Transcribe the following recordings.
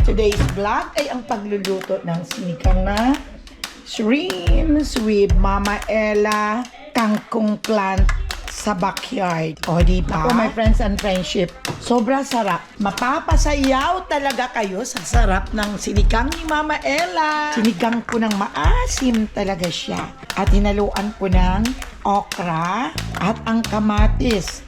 Today's vlog ay ang pagluluto ng sinigang na shrimps with Mama Ella kangkong plant sa backyard. O, diba? Ako, my friends and friendship, sobra sarap. Mapapasayaw talaga kayo sa sarap ng sinigang ni Mama Ella. Sinigang ko ng maasim talaga siya. At hinaluan ko ng okra at ang kamatis.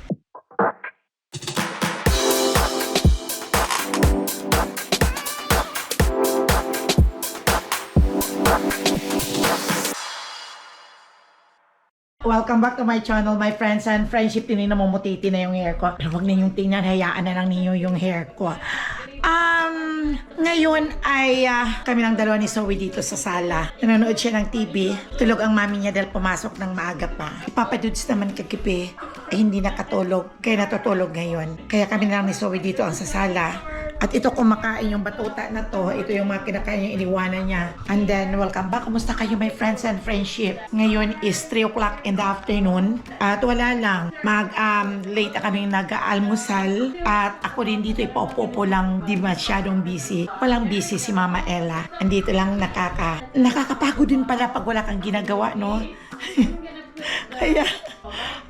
Welcome back to my channel, my friends and friendship. Tinignan mo, mutiti na yung hair ko. Pero wag na yung tingnan, hayaan na lang ninyo yung hair ko. Ngayon ay kami lang dalawa ni Zoe dito sa sala. Nanonood siya ng TV. Tulog ang mami niya dahil pumasok ng maaga pa. Papa Dudes naman kagibi ay hindi nakatulog. Kaya natutulog ngayon. Kaya kami lang ni Zoe dito ang sa sala. At ito kumakain yung batuta na to. Ito yung mga kinakain yung iniwanan niya. And then, welcome back. Kumusta kayo, my friends and friendship? Ngayon is 3 o'clock in the afternoon. At wala lang. Late na kami nag-aalmusal. At ako rin dito, ipaupo lang. Di masyadong busy. Walang busy si Mama Ella. Andito lang nakakapagod din pala pag wala kang ginagawa, no? Kaya,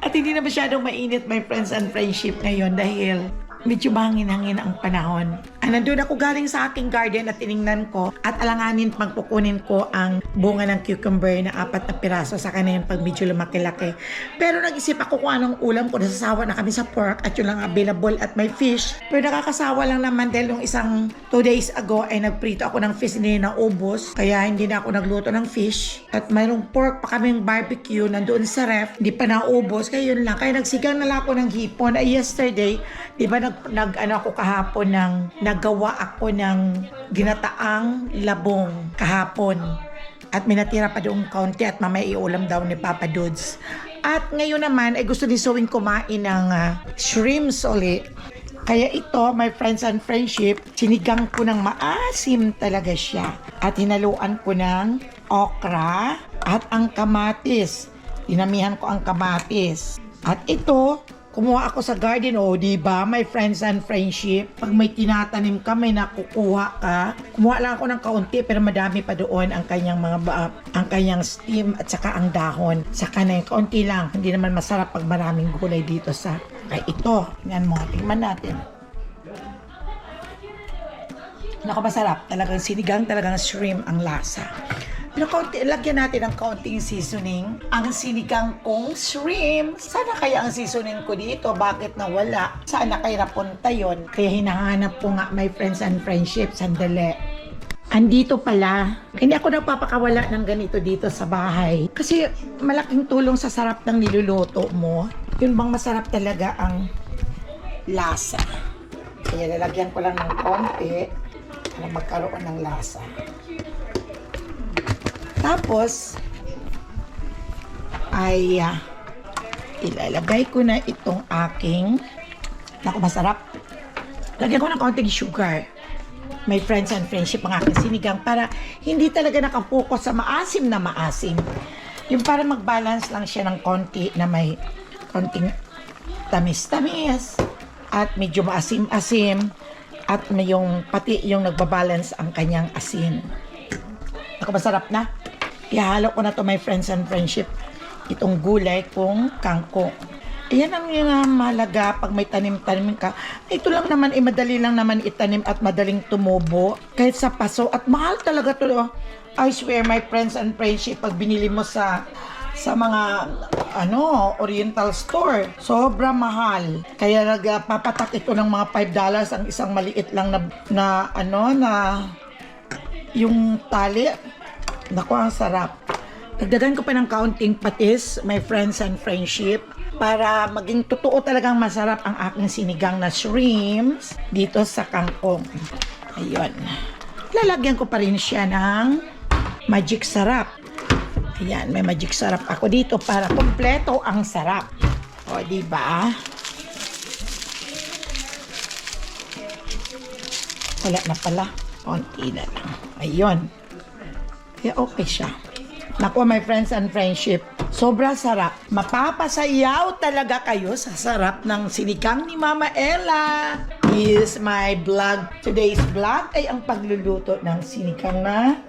at hindi na masyadong mainit, my friends and friendship ngayon dahil medyo mahangin-hangin ang panahon. Nandun ako galing sa aking garden at tiningnan ko at alanganin pagpukunin ko ang bunga ng cucumber na 4 na piraso sa kanya pag medyo lumaki-laki. Pero nag-isip ako kung anong ulam ko. Nasasawa na kami sa pork at yun lang available at may fish. Pero nakakasawa lang naman dahil yung isang 2 days ago ay nagprito ako ng fish, hindi na ubos. Kaya hindi na ako nagluto ng fish. At mayroong pork pa kaming barbecue nandoon sa ref. Hindi pa naubos. Kaya yun lang. Kaya nagsigang na lang ako ng hipon. Ay yesterday, di ba ako kahapon nagawa ako ng ginataang labong kahapon. At may natira pa doong kaunti at mamaya iulam daw ni Papa Dudes. At ngayon naman ay gusto ni Zoe kumain ng shrimps ulit. Kaya ito, my friends and friendship, sinigang ko ng maasim talaga siya. At hinaluan ko ng okra at ang kamatis. Dinamihan ko ang kamatis. At ito, kumuha ako sa garden, diba, my friends and friendship. Pag may tinatanim ka, may nakukuha ka. Kumuha lang ako ng kaunti, pero madami pa doon ang kanyang ang kanyang stem at saka ang dahon. Saka na yung kaunti lang. Hindi naman masarap pag maraming gulay dito sa... Ay, ito. Tingnan mo. Tingnan natin. Naku, masarap. Talagang sinigang, talagang shrimp ang lasa. Pero lagyan natin ng kaunting seasoning. Ang sinigang kong shrimp. Sana kaya ang seasoning ko dito? Bakit nawala? Sana kaya napunta yon? Kaya hinahanap ko nga, my friends and friendship. Sandali. Andito pala. Hindi ako nagpapakawala ng ganito dito sa bahay. Kasi malaking tulong sa sarap ng niluluto mo. Yun bang masarap talaga ang lasa. Kaya lalagyan ko lang ng konti para magkaroon ng lasa. Tapos, ay ilalagay ko na itong aking, naku, masarap. Lagyan ko ng konting sugar. My friends and friendship, ang aking sinigang para hindi talaga nakapokus sa maasim na maasim. Yung para mag-balance lang siya ng konti na may konting tamis-tamis at medyo maasim-asim at may yung pati yung nagbabalance ang kanyang asin. Naku, masarap na. Ihalo ko na to, my friends and friendship, itong gulay kong kangkong. Ayan ang mahalaga pag may tanim-tanim ka. Ito lang naman, madali lang naman itanim at madaling tumubo. Kahit sa paso. At mahal talaga to. I swear, my friends and friendship, pag binili mo sa mga oriental store, sobra mahal. Kaya nagpapatak ito ng mga $5 ang isang maliit lang na yung tali. Naku, ang sarap. Dagdagan ko pa ng kaunting patis, my friends and friendship, para maging totoo talagang masarap ang aking sinigang na shrimps dito sa kangkong. Ayun. Lalagyan ko pa rin siya ng magic sarap. Ayan, may magic sarap ako dito para kompleto ang sarap. O, diba? Wala na pala. Konti na lang. Ayun. Kaya okay siya. Naku, my friends and friendship, sobra sarap. Mapapasayaw talaga kayo sa sarap ng sinigang ni Mama Ella. is my vlog. Today's vlog ay ang pagluluto ng sinigang na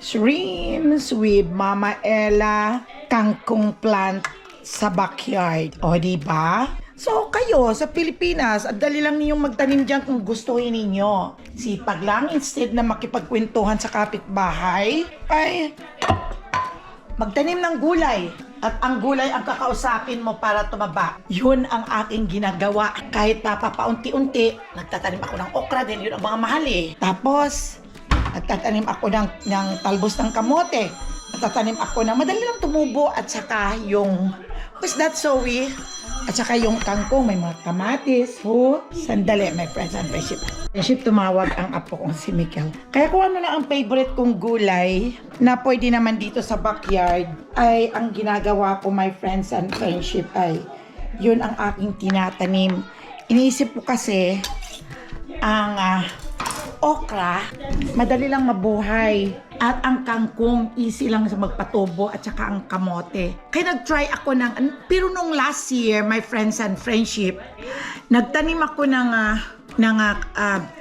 shrimps with Mama Ella kangkong plant sa backyard. O, diba? So, kayo sa Pilipinas, at dali lang ninyong magtanim dyan kung gustuhin ninyo. Sipag lang, instead na makipagkwentuhan sa kapitbahay, ay magtanim ng gulay. At ang gulay ang kakausapin mo para tumaba. Yun ang aking ginagawa. Kahit papaunti-unti, nagtatanim ako ng okra din. Yun ang mga mahal eh. Tapos, nagtatanim ako ng talbos ng kamote. Nagtatanim ako ng madali lang tumubo. At saka yung, what's that, Zoe? At saka yung kangkong, may mga kamatis, sandali, my friends and friendship. Friendship, tumawag ang apo kong si Mikael. Kaya kung ano na ang favorite kong gulay na pwede naman dito sa backyard, ay ang ginagawa ko, my friends and friendship, ay yun ang aking tinatanim. Iniisip ko kasi, ang okra, madali lang mabuhay. At ang kangkong, easy lang sa magpatubo at saka ang kamote. Kaya nag-try ako pero nung last year, my friends and friendship, nagtanim ako ng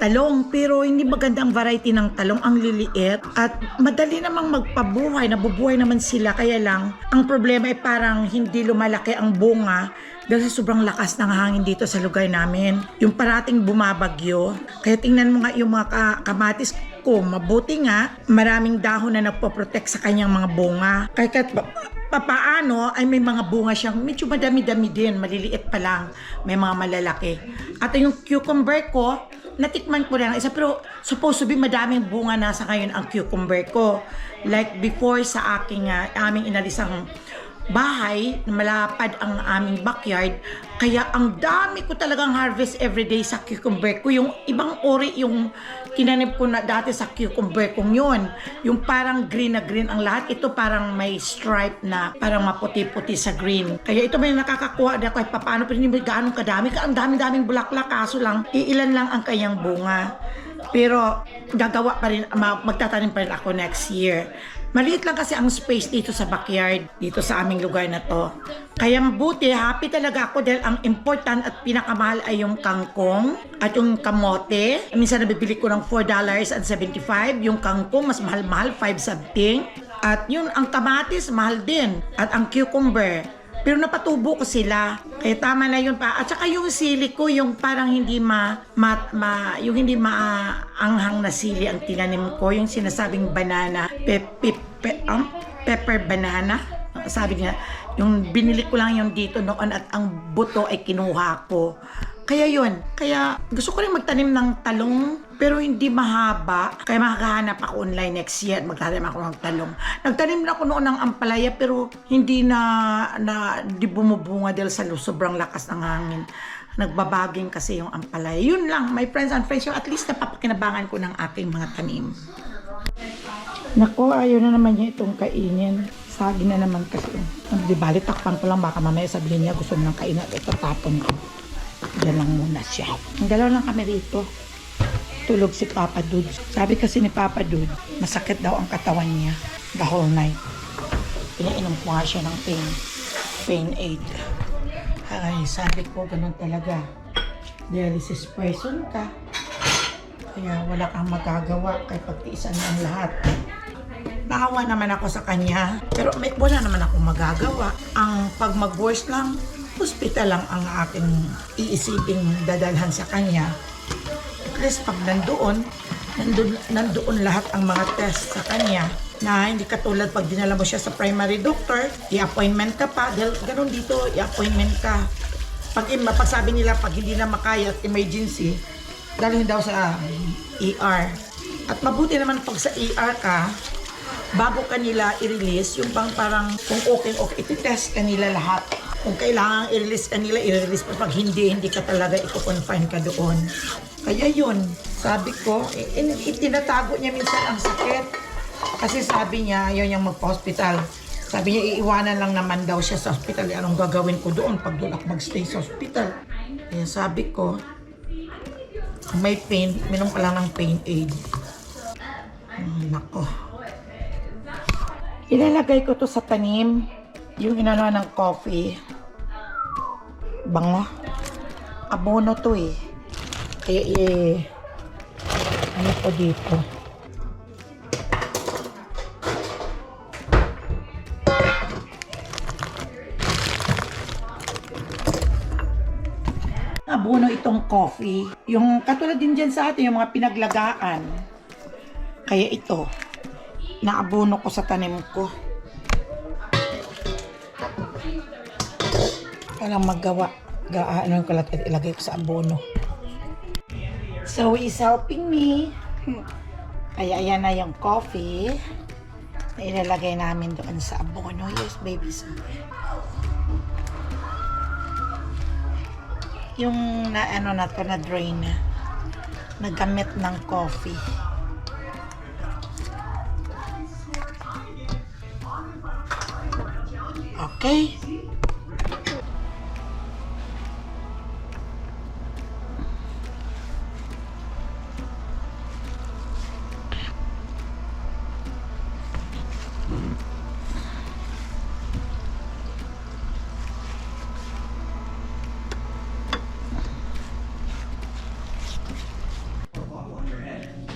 talong, pero hindi magandang variety ng talong, ang liliit. At madali namang magpabuhay, nabubuhay naman sila. Kaya lang, ang problema ay parang hindi lumalaki ang bunga dahil sa sobrang lakas ng hangin dito sa lugar namin. Yung parating bumabagyo. Kaya tingnan mo nga yung mga kamatis ko, mabuti nga, maraming dahon na nagpo-protect sa kanyang mga bunga. Kaya papaano ay may mga bunga siyang medyo madami-dami din, maliliit pa lang, may mga malalaki. At yung cucumber ko, natikman ko lang isa, pero supposed to be madaming bunga na sa ngayon ang cucumber ko. Like before sa aming inalisang bahay, malapad ang aming backyard, kaya ang dami ko talagang harvest everyday sa cucumber ko. Yung ibang ori yung tinanim ko na dati sa cucumber kong yun. Yung parang green na green ang lahat. Ito parang may stripe na parang maputi-puti sa green. Kaya ito may nakakakuha na kahit paano, pero hindi mo gaano kadami. Ang dami-daming bulaklak, kaso lang, iilan lang ang kanyang bunga. Pero gagawa pa rin, magtatanim pa rin ako next year. Maliit lang kasi ang space dito sa backyard, dito sa aming lugar na to. Kaya mabuti, happy talaga ako dahil ang important at pinakamahal ay yung kangkong at yung kamote. Minsan nabibili ko ng $4.75. Yung kangkong, mas mahal-mahal, 5 something. At yun, ang kamatis, mahal din. At ang cucumber. Pero napatubo ko sila. Kaya tama na yun pa. At saka yung sili ko, yung parang hindi yung hindi maanghang na sili ang tinanim ko. Yung sinasabing banana, pepper banana. Sabi niya, yung binili ko lang yung dito noon at ang buto ay kinuha ko. Kaya yun. Kaya gusto ko rin magtanim ng talong pero hindi mahaba. Kaya makakahanap ako online next year at magtanim ako ng talong. Nagtanim na ako noon ng ampalaya pero hindi di bumubunga dahil sa sobrang lakas ng hangin. Nagbabaging kasi yung ampalaya. Yun lang, my friends and friends, at least napapakinabangan ko ng aking mga tanim. Naku, ayaw na naman niya itong kainin. Sagi na naman kasi. Di bali, takpan ko lang, baka mamaya sabihin niya gusto mo ng kainin at itatapon ko. Yan lang muna siya. Ang dalawa lang kami rito. Tulog si Papa Dude. Sabi kasi ni Papa Dude, masakit daw ang katawan niya the whole night. Pinainom ko nga siya ng pain aid. Ay, sabi ko, ganun talaga. Dialysis person ka. Kaya wala kang magagawa kay pagtiisan mo ang lahat. Nakawa naman ako sa kanya, pero wala naman akong magagawa. Ang pag mag-worse lang, hospital lang ang aking iisiping dadalhan sa kanya. At least pag nandoon lahat ang mga test sa kanya na hindi katulad pag dinala mo siya sa primary doctor, i-appointment ka pa. Dahil ganun dito, i-appointment ka. Pag sabi nila pag hindi na makaya at emergency, dalhin daw sa ER. At mabuti naman pag sa ER ka, bago kanila i-release, yung parang kung okay, iti-test kanila lahat. Kung kailangan i-release kanila, i-release pa. Pag hindi ka talaga i-confine ka doon. Kaya yun, sabi ko, itinatago niya minsan ang sakit. Kasi sabi niya, ayaw niyang magpa-hospital. Sabi niya, iiwanan lang naman daw siya sa hospital. Anong gagawin ko doon pag doon ako mag-stay sa hospital? Kaya sabi ko, kung may pain, minom ka lang ng pain aid. Nako. Ilalagay ko to sa tanim. Yung inano ng coffee. Bango. Abono to eh. Kaya ano po dito? Abono itong coffee. Yung katulad din dyan sa atin, yung mga pinaglagaan. Kaya ito, naabono ko sa tanim ko. Walang magawa. Ano ko lang ilagay ko sa abono. So, is helping me. Kaya ayan na yung coffee na ilalagay namin doon sa abono. Yes, baby. So, yung na ano na to na drain na nagamit ng coffee. Okay.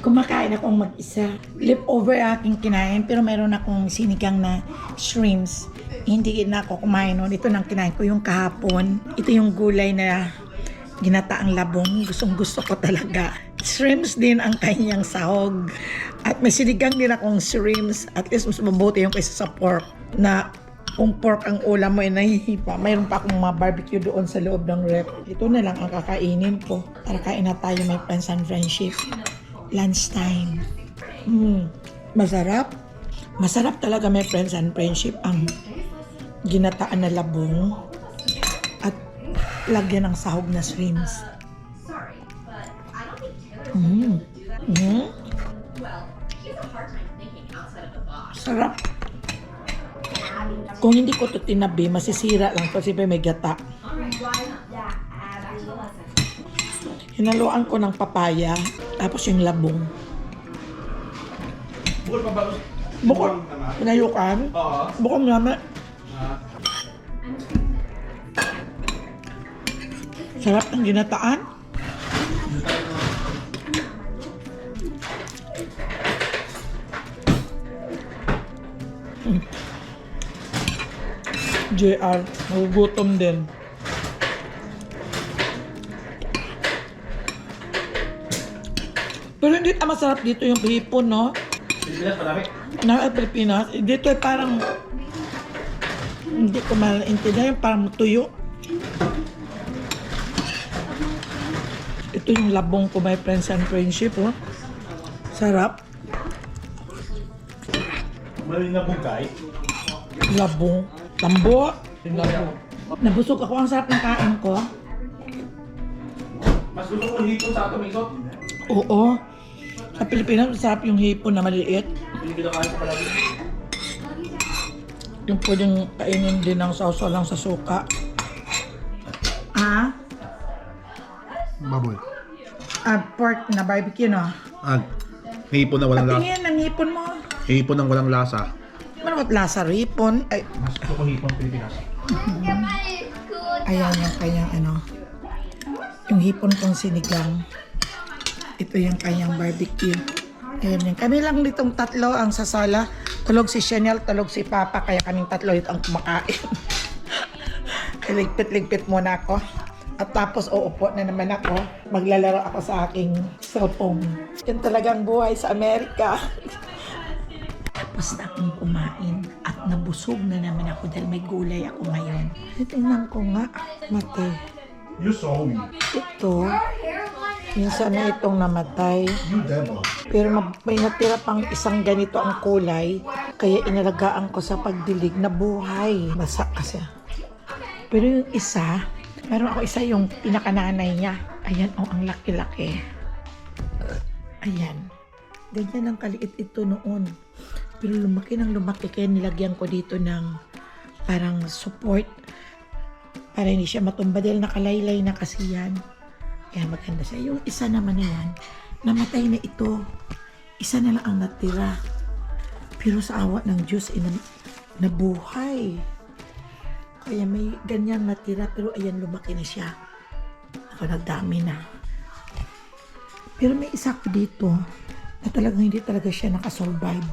Kumakain akong mag-isa. Leftover aking kinain, pero meron akong sinigang na shrimps. Hindi na ako kumain noon. Ito nang kinain ko yung kahapon. Ito yung gulay na ginataang labong. Gustong gusto ko talaga. Shrimps din ang kanyang sahog. At may sinigang din akong shrimps. At least mas mabuti yung kaysa sa pork. Na kung pork ang ulam mo ay nahihipa. Mayroon pa akong mga barbecue doon sa loob ng rep. Ito na lang ang kakainin ko. Para kain na tayo, may friends and friendship. Lunchtime. Masarap. Masarap talaga, may friends and friendship ang ginataan na labong at lagyan ng sahog na shrimps. Sarap. Kung hindi ko ito tinabi, masisira lang kasi may gata. Hinaluan ko ng papaya, tapos yung labong. Bukod pa ba? Bukod. Pinayukan. Oo. Bukod naman. Sarap ng ginataan. JR, nagugutom din. Pero hindi masarap dito yung hipon, no? Pilipinas, marami. Na Pilipinas. Dito ay parang hindi ko maintindihan, yung parang tuyo. Ito yung labong ko, my friends and friendship, oh. Sarap. Maling na bugay. Labong. Tambo. Yung labong. Nabusog ako. Ang sarap ng kain ko. Mas gusto ko hipon sa ato, Miso. Oo. Sa Pilipinas, masarap yung hipon na maliit. Hindi kinakain ko palagi. Yung pwedeng kainin din ng sausaw lang sa suka. Ah? Baboy. Pork na barbecue, no? Hipon na walang lasa. Patingin ang hipon mo. Hipon ng walang lasa. Ano ba't lasa hipon? Ay, Mas gusto ko hipon Pilipinas. ayan yung kanyang ano. Yung hipon kong sinigang. Ito yung kanyang barbecue. Ayan yun. Kami lang ditong tatlo ang sasala. Tulog si Chanel, tulog si Papa. Kaya kaming tatlo ito ang kumakain. Ligpit-ligpit muna ako. At tapos uupo na naman ako. Maglalaro ako sa aking cellphone. Yan talagang buhay sa Amerika. Tapos na akong kumain. At nabusog na naman ako dahil may gulay ako ngayon. Tingnan ko nga. Mate. You saw me. Ito. Minsan na itong namatay. You devil. Pero may natira pang isang ganito ang kulay. Kaya inalagaan ko sa pagdilig na buhay. Basa kasi. Pero yung isa, meron ako isa yung pinakananay niya. Ayan, oh, ang laki-laki. Ayan. Ganyan ang kaliit ito noon. Pero lumaki ng lumaki. Kaya nilagyan ko dito ng parang support. Para hindi siya matumba dahil nakalaylay na kasi yan. Kaya maganda siya. Yung isa naman na yan, namatay na ito. Isa na lang ang natira. Pero sa awa ng Diyos, nabuhay. Kaya may ganyan natira, pero ayan, lumaki na siya. Ako, nagdami na. Pero may isa ko dito na talagang hindi talaga siya nakasurvive.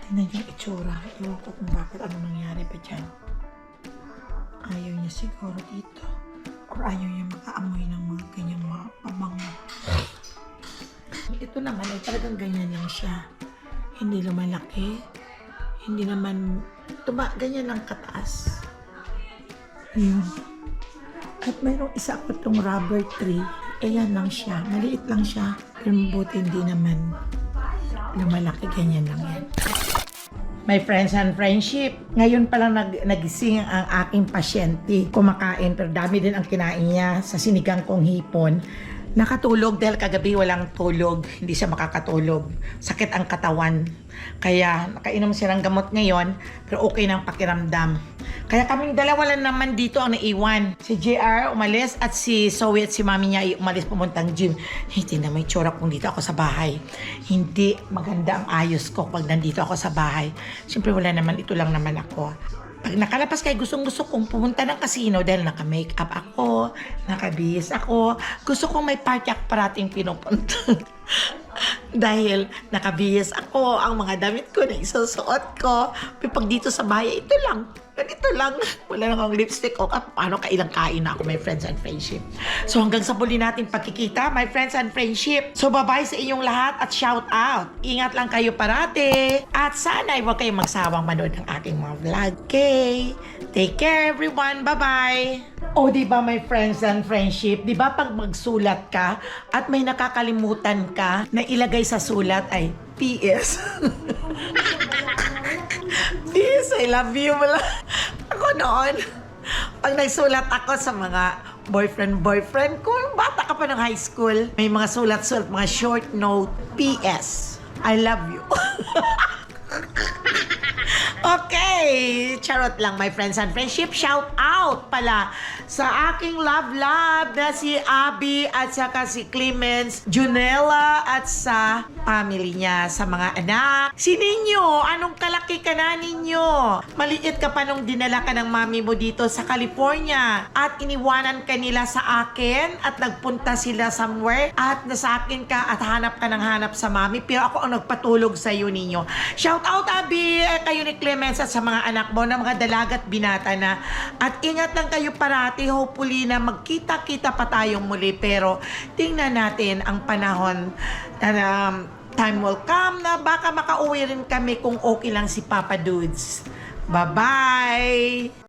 Tingnan yung itsura. Ewan ko kung bakit ano nangyari pa dyan. Ayaw niya siguro dito. Or ayaw niya makaamoy ng mga ganyang mga pabango. Ito naman ay talagang ganyan lang siya. Hindi lumalaki. Hindi naman ganyan lang kataas. Ayun. At mayroong isa ko itong rubber tree. Ayan lang siya. Maliit lang siya. Pero mabuti hindi naman lumalaki. Ganyan lang yan. My friends and friendship, ngayon pa lang nagising ang aking pasyente. Kumakain pero dami din ang kinain niya sa sinigang kong hipon. Nakatulog dahil kagabi walang tulog. Hindi siya makakatulog. Sakit ang katawan. Kaya nakainom siya ng gamot ngayon pero okay ng pakiramdam. Kaya kaming dalawa lang naman dito ang naiwan. Si JR umalis at si Zoe at si mami niya ay umalis pumuntang gym. Hindi na may tsura kung dito ako sa bahay. Hindi maganda ang ayos ko pag nandito ako sa bahay. Siyempre wala naman, ito lang naman ako. Pag nakalapas kayo, gustong-gusto kong pumunta ng casino dahil naka-makeup ako, nakabihis ako. Gusto kong may party ako parating pinupunta. Dahil nakabihis ako, ang mga damit ko na isusuot ko. Pero pag dito sa bahay, ito lang. Ganito lang. Wala nang akong lipstick. O paano kailang kain na ako, my friends and friendship. So hanggang sa muli natin pagkikita, my friends and friendship. So bye-bye sa inyong lahat at shout out. Ingat lang kayo parati. At sana ay huwag kayong magsawang manood ng aking mga vlog. Okay? Take care everyone. Bye-bye. O diba my friends and friendship, diba pag magsulat ka at may nakakalimutan ka na ilagay sa sulat ay PS. PS, I love you. Ako noon, pag nagsulat ako sa mga boyfriend ko, bata ka pa ng high school, may mga sulat-sulat, mga short note, PS, I love you. Okay, charot lang my friends and friendship. Shout out pala sa aking love na si Abby at saka si Clemens, Junella at sa family niya, sa mga anak. Si Ninyo, anong kalaki ka na Ninyo? Maliit ka pa nung dinala ka ng mami mo dito sa California at iniwanan ka nila sa akin at nagpunta sila somewhere at nasa akin ka at hanap ka ng hanap sa mami pero ako ang nagpatulog sa iyo Ninyo. Shout out Abby, kayo ni Clemens at sa mga anak mo na mga dalaga at binata na. At ingat lang kayo parati. Hopefully na magkita-kita pa tayong muli. Pero tingnan natin ang panahon na time will come na baka makauwi rin kami kung okay lang si Papa Dudes. Bye-bye!